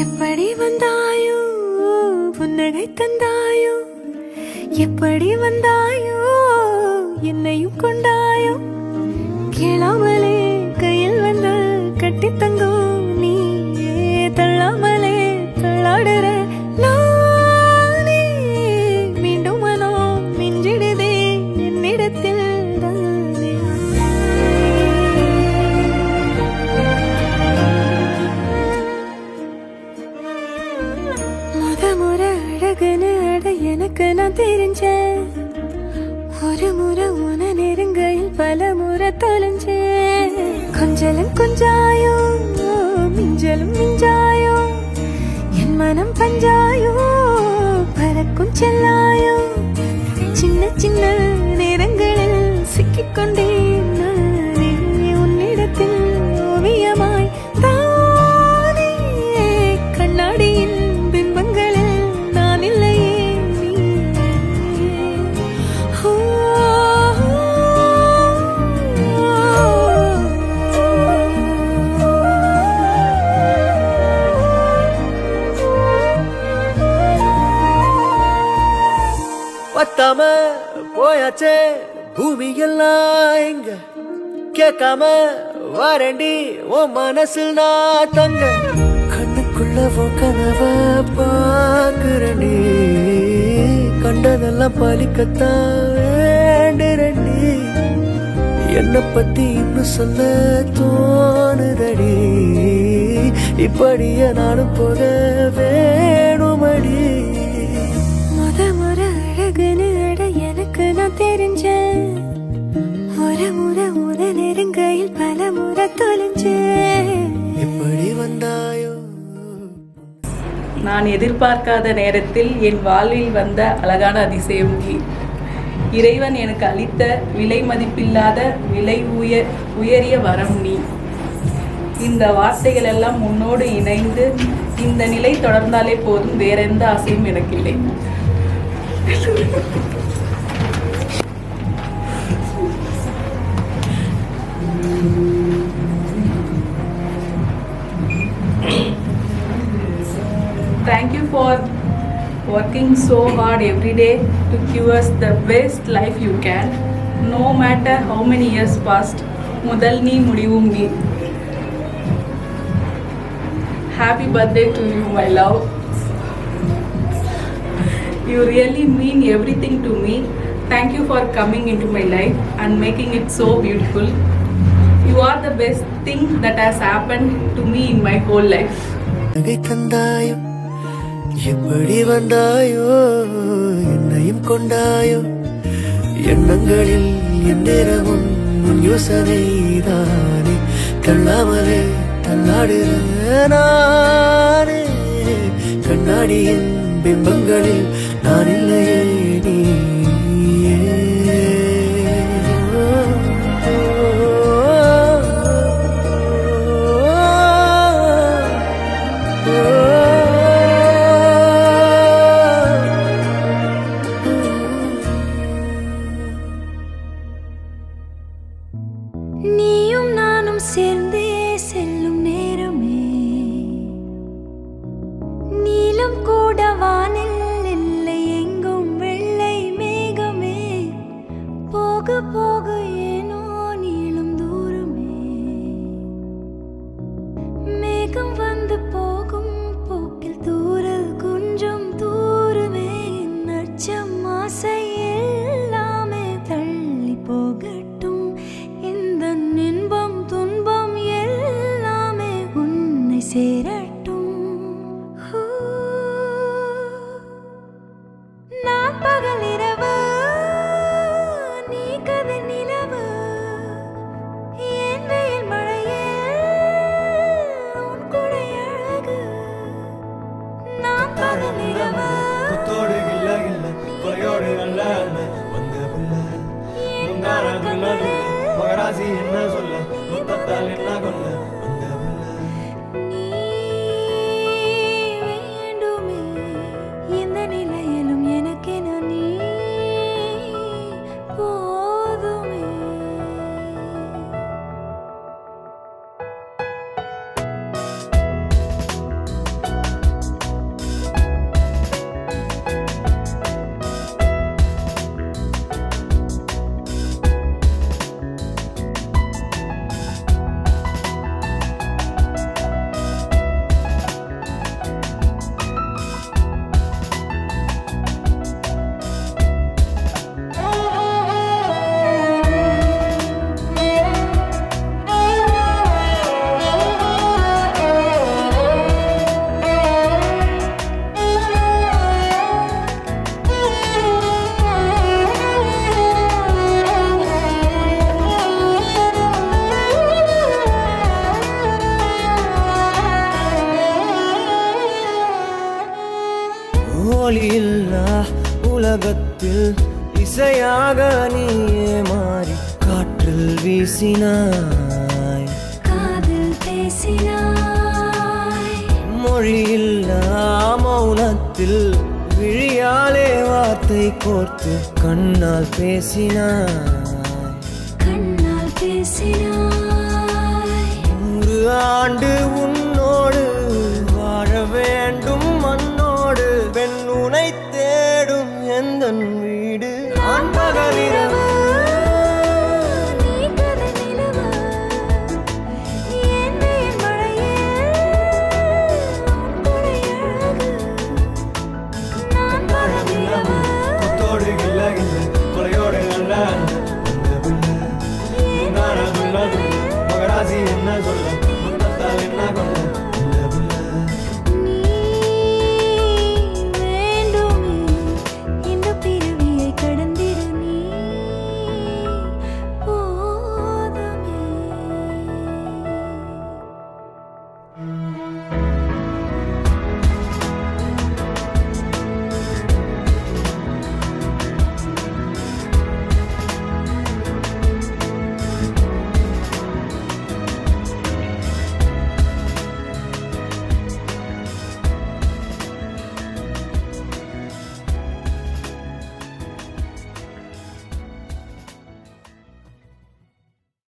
எப்படி வந்தாயோ புன்னகை தந்தாயோ, எப்படி வந்தாயோ என்னையும் கொண்டாயோ, கேளாமலே கையில் வந்து கட்டி தங்கோ நீ தள்ளாமலே தள்ளாடுற நானே, மீண்டும் மனோ மிஞ்சிடுதே என்னிடத்தில் தானே. முறை அழகுன்னு அட எனக்கு நான் தெரிஞ்சேன், ஒரு முறை உன நெருங்கையில் பல முறை தொலைஞ்சேன். கொஞ்சலும் கொஞ்சாயோ மிஞ்சலும் மிஞ்சாயோ, என் மனம் பஞ்சாயோ பறக்கும் செல்லாயோ, சின்ன சின்ன நேரங்களில் சிக்கிக்கொண்டேன் நானே உன்னிடத்தில் ஓவியமாய் தானே. கண்ணாடியின் பிம்பங்களில் நான் இல்லையே நீ. பத்தாம போயாச்சே பூமி எல்லாம் எங்க, கேட்காம வாரண்டி உன் மனசில் நான் தங்க. கண்ணுக்குள்ள உன் கனவ பாக்குறண்டி, கண்டதெல்லாம் பலிக்கத்தான் வேண்டுறண்டி. என்னை பத்தி இன்னும் சொல்ல தோணுதடி, இப்படியே நானும் போக வேணுமடி. எனக்கு நான் தெரிஞ்சேன், ஒரு முறை உன நெருங்கையில் பல முறை தொலைஞ்சேன். எப்படி வந்தாயோ. நான் எதிர்பார்க்காத நேரத்தில் என் வாழ்வில் வந்த அழகான அதிசயம் நீ. இறைவன் எனக்கு அளித்த விலை மதிப்பில்லாத விலை உயரிய வரம் நீ. இந்த வார்த்தைகள் எல்லாம் உன்னோடு இணைந்து இந்த நிலை தொடர்ந்தாலே போதும், வேற எந்த ஆசையும் எனக்கு இல்லை. Thank you for working so hard every day to give us the best life you can. No matter how many years passed, முதல் நீ முடிவும் நீ. Happy birthday to you, my love. You really mean everything to me. Thank you for coming into my life and making it so beautiful. You are the best thing that has happened to me in my whole life. தந்தாயோ, எப்படி வந்தாயோ என்னையும் கொண்டாயோ, எண்ணங்களில் எந்நேரமும் உன் யோசனை தானே. தள்ளாமலே தள்ளாடுற நானே, கண்ணாடியின் பிம்பங்களில் நான் இல்லையே நீ. நீயும் நானும் சேர்ந்தே செல்லும் நேரமே, நீலம் கூட வானில் இல்லை எங்கும் வெள்ளை மேகமே, போக போக ஏனோ நீளும் தூரமே, மேகம் வந்து போகும் போக்கில் தூரல் கொஞ்சம் தூரமே, நச்சம் ஆசை எல்லாமே தள்ளி போகட்டும், இன்பம் துன்பம் எல்லாமே உன்னை சேரட்டும். நான் பகல் இரவு நீ கதிர் நிலவு, என் வெயில் மழையே உன் குடை அழகு. நான் பகல் இரவு குத்தோடு இல்ல இல்ல கொலையோடு அல்ல அல்ல வந்த புள்ள மகராசி என்ன சொல்ல முத்தத்தால் என்ன கொல்ல வந்த புள்ள. நீ வேண்டுமே எந்த நிலையிலும் எனக்கென நீ போதுமே. உலகத்தில் இசையாக நீயே மாறி காற்றில் வீசினாய், காதில் பேசினாய், மொழியில்லா மௌனத்தில் விழியாலே வார்த்தை கோர்த்து கண்ணால் பேசினாய். கண்ணால் பேசினாய். 100 ஆண்டு உன்னோடு வாழ வேண்டும் மண்ணோடு, பெண் உனை தேடும் எந்தன் வீடு. நான் பகலிரவு நீ கதை நிலவு, என்னை என் மழையில் உன் கொடை அழகு. நான் பகலிரவு முத்தோடு கில்ல கில்ல கொலையோடு நல்ல அந்த பிள்ளை. நானா துள்ள துள்ள மகராசி என்ன சொல்ல